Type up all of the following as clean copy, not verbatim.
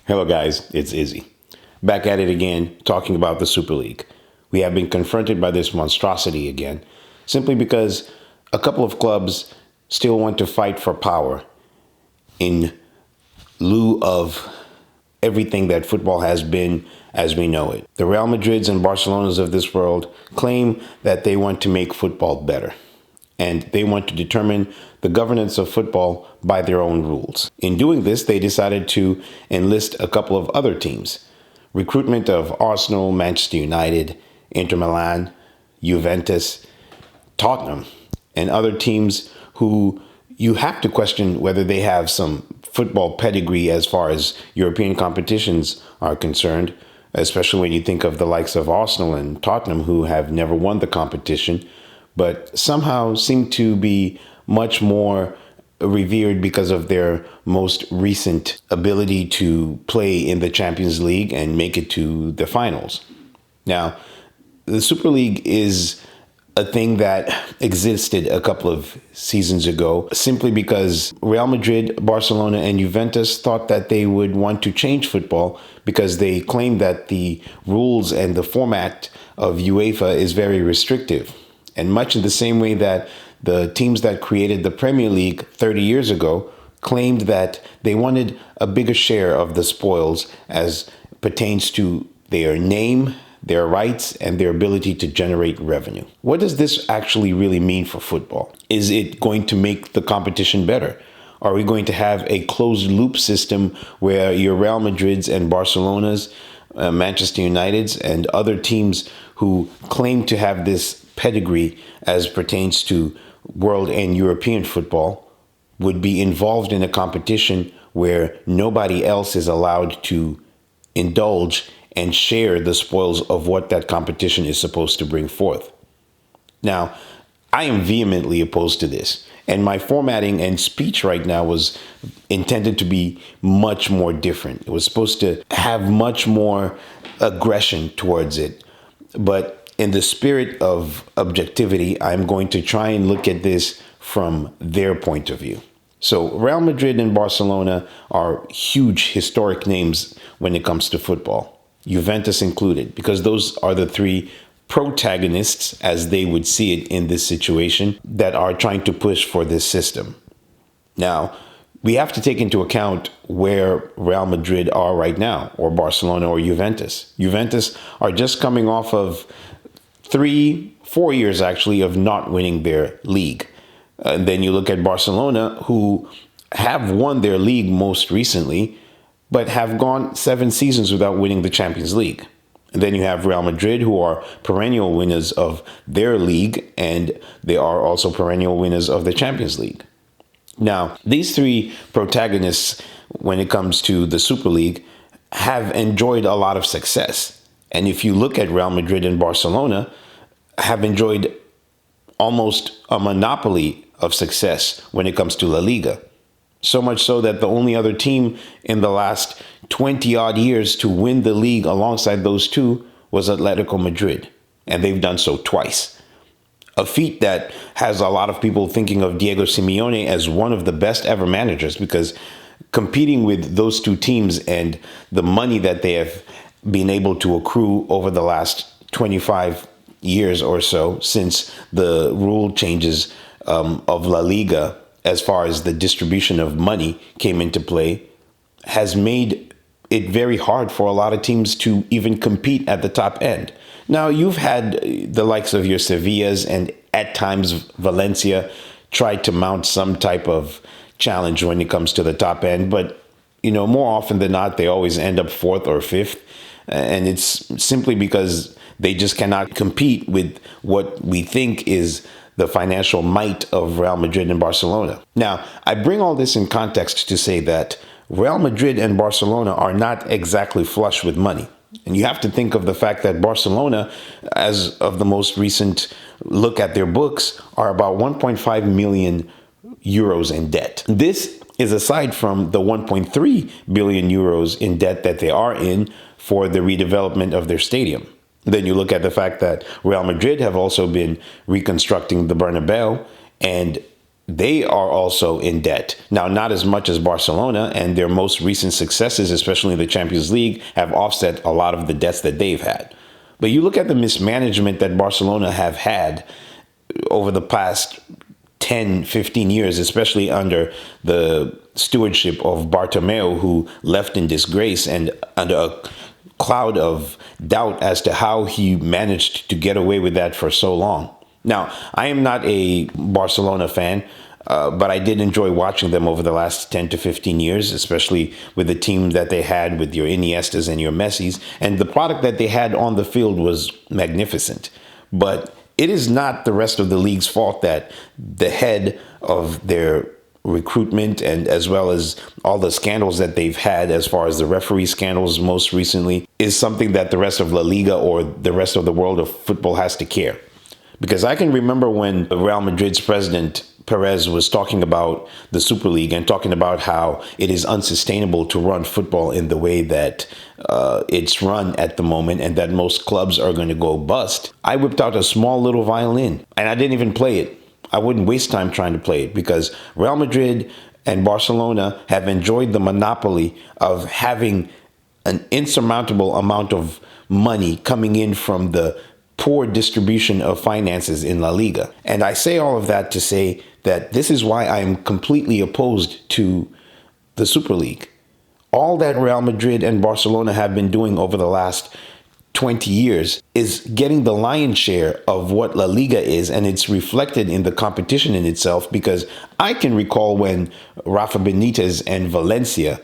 Hello guys, it's Izzy. Back at it again, talking about the Super League. We have been confronted by this monstrosity again, simply because a couple of clubs still want to fight for power in lieu of everything that football has been as we know it. The Real Madrids and Barcelonas of this world claim that they want to make football better, and they want to determine the governance of football by their own rules. In doing this, they decided to enlist a couple of other teams. Recruitment of Arsenal, Manchester United, Inter Milan, Juventus, Tottenham, and other teams who you have to question whether they have some football pedigree as far as European competitions are concerned, especially when you think of the likes of Arsenal and Tottenham, who have never won the competition, but somehow seem to be much more revered because of their most recent ability to play in the Champions League and make it to the finals. Now, the Super League is a thing that existed a couple of seasons ago simply because Real Madrid, Barcelona, and Juventus thought that they would want to change football because they claimed that the rules and the format of UEFA is very restrictive. And much in the same way that the teams that created the Premier League 30 years ago claimed that they wanted a bigger share of the spoils as pertains to their name, their rights, and their ability to generate revenue. What does this actually really mean for football? Is it going to make the competition better? Are we going to have a closed loop system where your Real Madrids and Barcelonas, Manchester Uniteds, and other teams who claim to have this pedigree as pertains to world and European football would be involved in a competition where nobody else is allowed to indulge and share the spoils of what that competition is supposed to bring forth? Now, I am vehemently opposed to this, and my formatting and speech right now was intended to be much more different. It was supposed to have much more aggression towards it, but in the spirit of objectivity, I'm going to try and look at this from their point of view. So Real Madrid and Barcelona are huge historic names when it comes to football, Juventus included, because those are the three protagonists, as they would see it in this situation, that are trying to push for this system. Now, we have to take into account where Real Madrid are right now, or Barcelona or Juventus. Juventus are just coming off of 4 years actually of not winning their league. And then you look at Barcelona, who have won their league most recently, but have gone 7 seasons without winning the Champions League. And then you have Real Madrid, who are perennial winners of their league, and they are also perennial winners of the Champions League. Now, these three protagonists, when it comes to the Super League, have enjoyed a lot of success. And if you look at Real Madrid and Barcelona, have enjoyed almost a monopoly of success when it comes to La Liga. So much so that the only other team in the last 20 odd years to win the league alongside those two was Atletico Madrid. And they've done so twice. A feat that has a lot of people thinking of Diego Simeone as one of the best ever managers, because competing with those two teams and the money that they have been able to accrue over the last 25 years or so since the rule changes of La Liga as far as the distribution of money came into play has made it very hard for a lot of teams to even compete at the top end. Now, you've had the likes of your Sevillas and at times Valencia try to mount some type of challenge when it comes to the top end, but more often than not, they always end up 4th or 5th. And it's simply because they just cannot compete with what we think is the financial might of Real Madrid and Barcelona. Now, I bring all this in context to say that Real Madrid and Barcelona are not exactly flush with money. And you have to think of the fact that Barcelona, as of the most recent look at their books, are about 1.5 million euros in debt. This is aside from the 1.3 billion euros in debt that they are in for the redevelopment of their stadium. Then you look at the fact that Real Madrid have also been reconstructing the Bernabeu, and they are also in debt. Now, not as much as Barcelona, and their most recent successes, especially in the Champions League, have offset a lot of the debts that they've had. But you look at the mismanagement that Barcelona have had over the past 10, 15 years, especially under the stewardship of Bartomeu, who left in disgrace and under a cloud of doubt as to how he managed to get away with that for so long. Now, I am not a Barcelona fan, but I did enjoy watching them over the last 10 to 15 years, especially with the team that they had with your Iniestas and your Messis. And the product that they had on the field was magnificent. But it is not the rest of the league's fault that the head of their recruitment, and as well as all the scandals that they've had as far as the referee scandals most recently, is something that the rest of La Liga or the rest of the world of football has to care. Because I can remember when Real Madrid's president Perez was talking about the Super League and talking about how it is unsustainable to run football in the way that it's run at the moment, and that most clubs are going to go bust. I whipped out a small little violin and I didn't even play it. I wouldn't waste time trying to play it, because Real Madrid and Barcelona have enjoyed the monopoly of having an insurmountable amount of money coming in from the poor distribution of finances in La Liga. And I say all of that to say that this is why I am completely opposed to the Super League. All that Real Madrid and Barcelona have been doing over the last 20 years is getting the lion's share of what La Liga is, and it's reflected in the competition in itself, because I can recall when Rafa Benitez and Valencia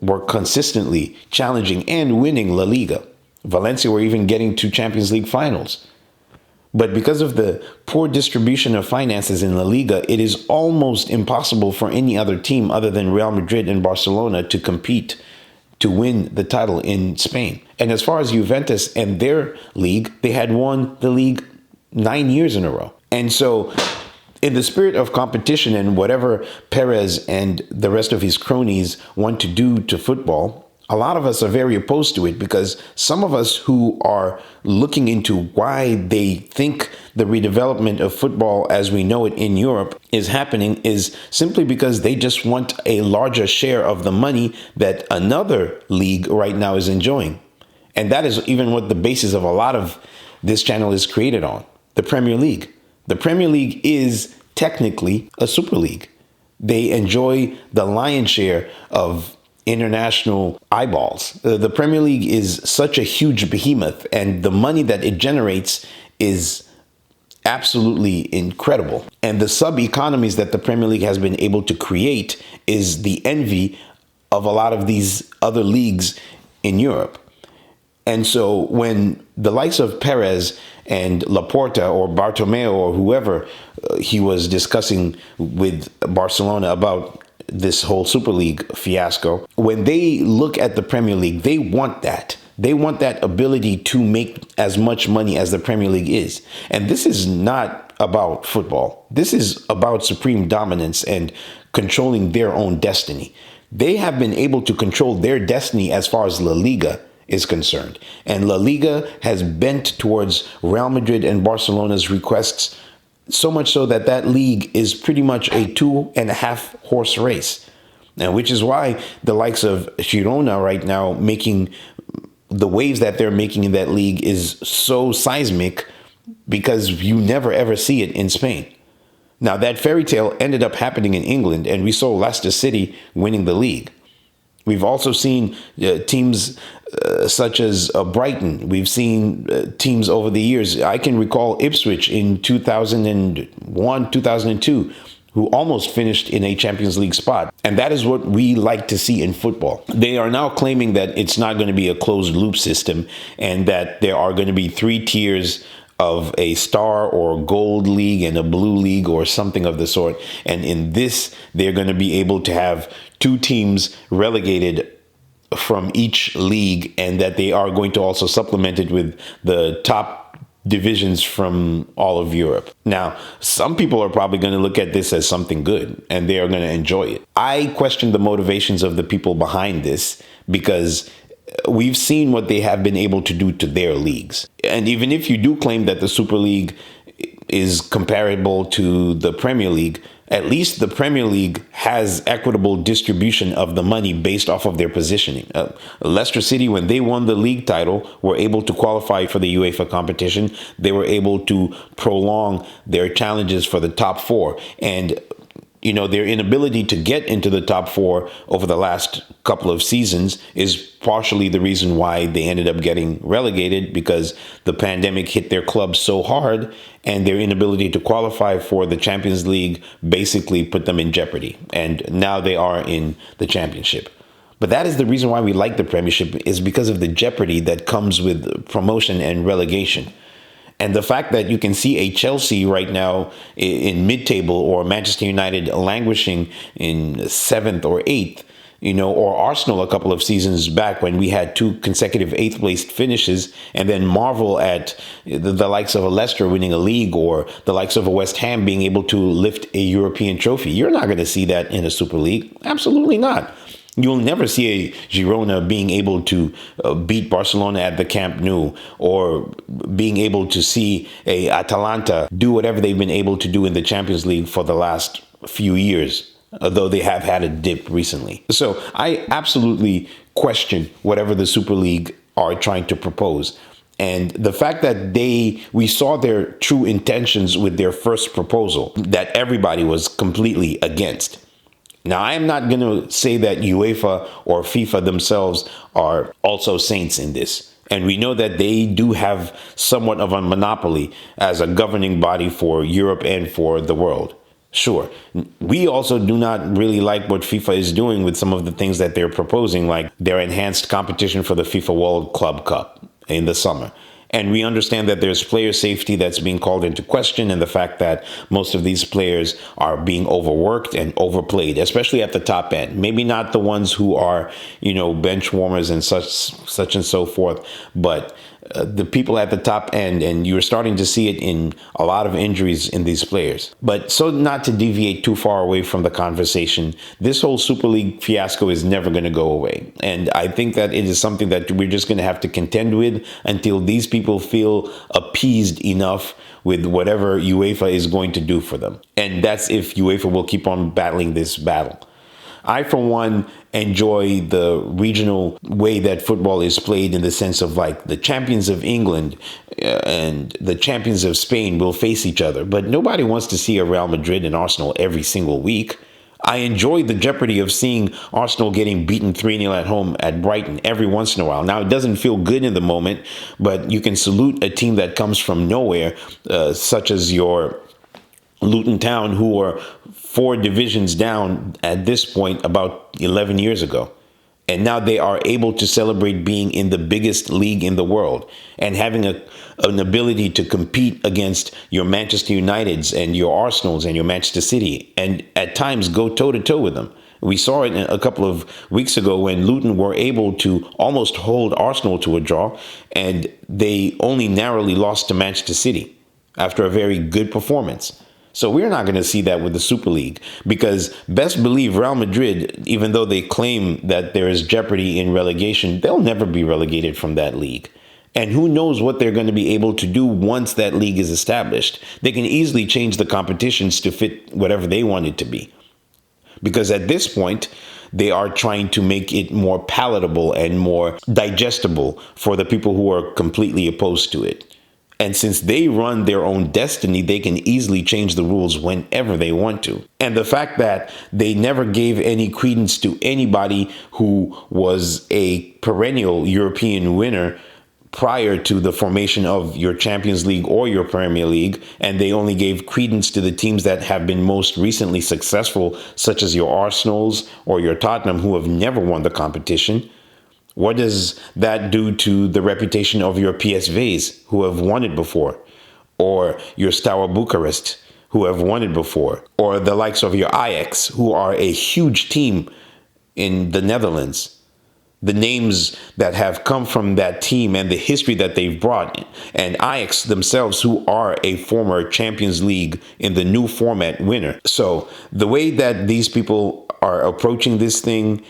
were consistently challenging and winning La Liga. Valencia were even getting to Champions League finals. But because of the poor distribution of finances in La Liga, it is almost impossible for any other team other than Real Madrid and Barcelona to compete to win the title in Spain. And as far as Juventus and their league, they had won the league 9 years in a row. And so in the spirit of competition and whatever Perez and the rest of his cronies want to do to football, a lot of us are very opposed to it, because some of us who are looking into why they think the redevelopment of football as we know it in Europe is happening is simply because they just want a larger share of the money that another league right now is enjoying. And that is even what the basis of a lot of this channel is created on, the Premier League. The Premier League is technically a super league. They enjoy the lion's share of international eyeballs. The Premier League is such a huge behemoth, and the money that it generates is absolutely incredible. And the sub-economies that the Premier League has been able to create is the envy of a lot of these other leagues in Europe. And so when the likes of Perez and Laporta or Bartomeu or whoever he was discussing with Barcelona about this whole Super League fiasco, when they look at the Premier League, they want that. They want that ability to make as much money as the Premier League is. And this is not about football. This is about supreme dominance and controlling their own destiny. They have been able to control their destiny as far as La Liga is concerned. And La Liga has bent towards Real Madrid and Barcelona's requests, so much so that that league is pretty much a 2.5 horse race. And which is why the likes of Girona right now making the waves that they're making in that league is so seismic, because you never ever see it in Spain. Now, that fairy tale ended up happening in England, and we saw Leicester City winning the league. We've also seen teams such as Brighton. We've seen teams over the years. I can recall Ipswich in 2001, 2002, who almost finished in a Champions League spot. And that is what we like to see in football. They are now claiming that it's not going to be a closed loop system, and that there are going to be 3 tiers of a star or gold league and a blue league or something of the sort. And in this, they're going to be able to have 2 teams relegated from each league, and that they are going to also supplement it with the top divisions from all of Europe. Now, some people are probably going to look at this as something good, and they are going to enjoy it. I question the motivations of the people behind this, because we've seen what they have been able to do to their leagues. And even if you do claim that the Super League is comparable to the Premier League, At least the Premier League has equitable distribution of the money based off of their positioning. Leicester City, when they won the league title, were able to qualify for the UEFA competition. They were able to prolong their challenges for the top four. And their inability to get into the top four over the last couple of seasons is partially the reason why they ended up getting relegated, because the pandemic hit their club so hard, and their inability to qualify for the Champions League basically put them in jeopardy. And now they are in the Championship. But that is the reason why we like the Premiership, is because of the jeopardy that comes with promotion and relegation. And the fact that you can see a Chelsea right now in mid-table, or Manchester United languishing in seventh or eighth, or Arsenal a couple of seasons back when we had two consecutive eighth-placed finishes, and then marvel at the likes of a Leicester winning a league, or the likes of a West Ham being able to lift a European trophy. You're not going to see that in a Super League. Absolutely not. You'll never see a Girona being able to beat Barcelona at the Camp Nou, or being able to see a Atalanta do whatever they've been able to do in the Champions League for the last few years, though they have had a dip recently. So I absolutely question whatever the Super League are trying to propose. And the fact that we saw their true intentions with their first proposal, that everybody was completely against. Now, I am not going to say that UEFA or FIFA themselves are also saints in this. And we know that they do have somewhat of a monopoly as a governing body for Europe and for the world. Sure. We also do not really like what FIFA is doing with some of the things that they're proposing, like their enhanced competition for the FIFA World Club Cup in the summer. And we understand that there's player safety that's being called into question, and the fact that most of these players are being overworked and overplayed, especially at the top end. Maybe not the ones who are, bench warmers and such and so forth, but the people at the top end, and you're starting to see it in a lot of injuries in these players. But so, not to deviate too far away from the conversation, this whole Super League fiasco is never going to go away. And I think that it is something that we're just going to have to contend with until these people feel appeased enough with whatever UEFA is going to do for them. And that's if UEFA will keep on battling this battle. I, for one, enjoy the regional way that football is played, in the sense of like the champions of England and the champions of Spain will face each other. But nobody wants to see a Real Madrid and Arsenal every single week. I enjoy the jeopardy of seeing Arsenal getting beaten 3-0 at home at Brighton every once in a while. Now, it doesn't feel good in the moment, but you can salute a team that comes from nowhere, such as your Luton Town, who are 4 divisions down at this point about 11 years ago. And now they are able to celebrate being in the biggest league in the world and having an ability to compete against your Manchester Uniteds and your Arsenals and your Manchester City, and at times go toe-to-toe with them. We saw it a couple of weeks ago when Luton were able to almost hold Arsenal to a draw, and they only narrowly lost to Manchester City after a very good performance. So we're not going to see that with the Super League, because best believe Real Madrid, even though they claim that there is jeopardy in relegation, they'll never be relegated from that league. And who knows what they're going to be able to do once that league is established. They can easily change the competitions to fit whatever they want it to be. Because at this point, they are trying to make it more palatable and more digestible for the people who are completely opposed to it. And since they run their own destiny, they can easily change the rules whenever they want to. And the fact that they never gave any credence to anybody who was a perennial European winner prior to the formation of your Champions League or your Premier League, and they only gave credence to the teams that have been most recently successful, such as your Arsenals or your Tottenham, who have never won the competition. What does that do to the reputation of your PSVs, who have won it before? Or your Steaua Bucharest, who have won it before? Or the likes of your Ajax, who are a huge team in the Netherlands? The names that have come from that team and the history that they've brought, and Ajax themselves, who are a former Champions League in the new format winner. So the way that these people are approaching this thing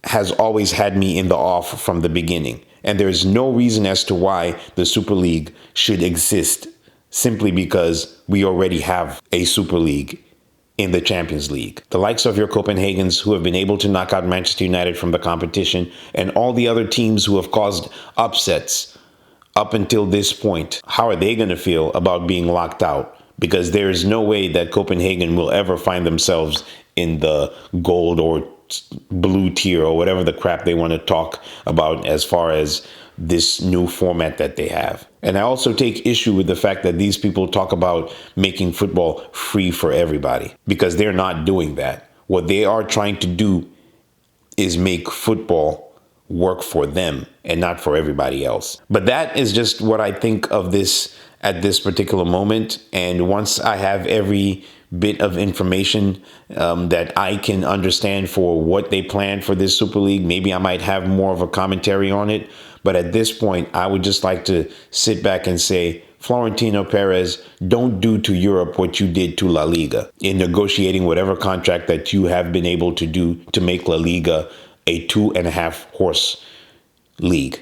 has always had me in the off from the beginning. And there's no reason as to why the Super League should exist, simply because we already have a Super League in the Champions League. The likes of your Copenhagens, who have been able to knock out Manchester United from the competition, and all the other teams who have caused upsets up until this point, how are they going to feel about being locked out? Because there is no way that Copenhagen will ever find themselves in the gold or blue tier or whatever the crap they want to talk about as far as this new format that they have. And I also take issue with the fact that these people talk about making football free for everybody, because they're not doing that. What they are trying to do is make football work for them and not for everybody else. But that is just what I think of this at this particular moment. And once I have every bit of information that I can understand for what they plan for this Super League, maybe I might have more of a commentary on it. But at this point, I would just like to sit back and say, Florentino Perez, don't do to Europe what you did to La Liga in negotiating whatever contract that you have been able to do to make La Liga a 2.5 horse league.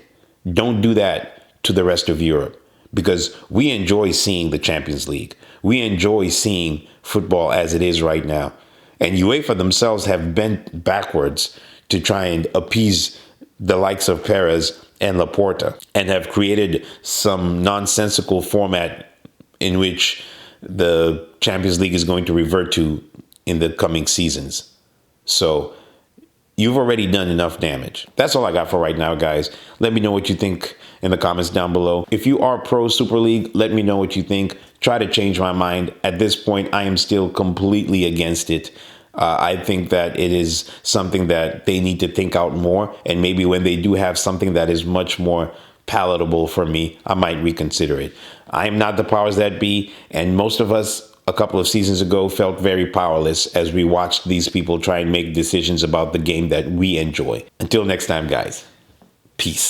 Don't do that to the rest of Europe, because we enjoy seeing the Champions League. We enjoy seeing football as it is right now. And UEFA themselves have bent backwards to try and appease the likes of Perez and Laporta, and have created some nonsensical format in which the Champions League is going to revert to in the coming seasons. So you've already done enough damage. That's all I got for right now, guys. Let me know what you think in the comments down below. If you are pro Super League, let me know what you think. Try to change my mind. At this point, I am still completely against it. I think that it is something that they need to think out more. And maybe when they do have something that is much more palatable for me, I might reconsider it. I am not the powers that be. And most of us a couple of seasons ago felt very powerless as we watched these people try and make decisions about the game that we enjoy. Until next time, guys. Peace.